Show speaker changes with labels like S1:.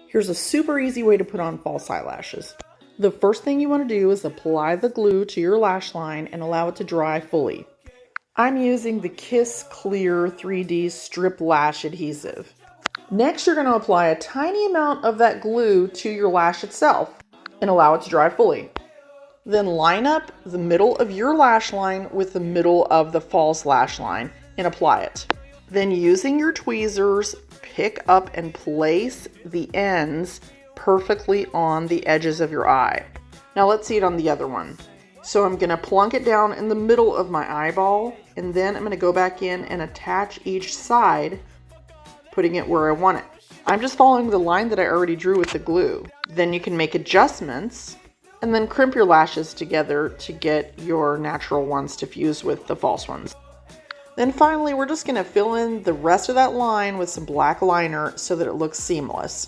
S1: Here's a super easy way to put on false eyelashes. The first thing you want to do is apply the glue to your lash line and allow it to dry fully. I'm using the Kiss Clear 3D Strip Lash Adhesive. Next, you're going to apply a tiny amount of that glue to your lash itself and allow it to dry fully. Then line up the middle of your lash line with the middle of the false lash line and apply it. Then using your tweezers, pick up and place the ends perfectly on the edges of your eye. Now let's see it on the other one. So I'm going to plunk it down in the middle of my eyeball, and then I'm going to go back in and attach each side, putting it where I want it. I'm just following the line that I already drew with the glue. Then you can make adjustments and then crimp your lashes together to get your natural ones to fuse with the false ones. Then finally, we're just going to fill in the rest of that line with some black liner so that it looks seamless.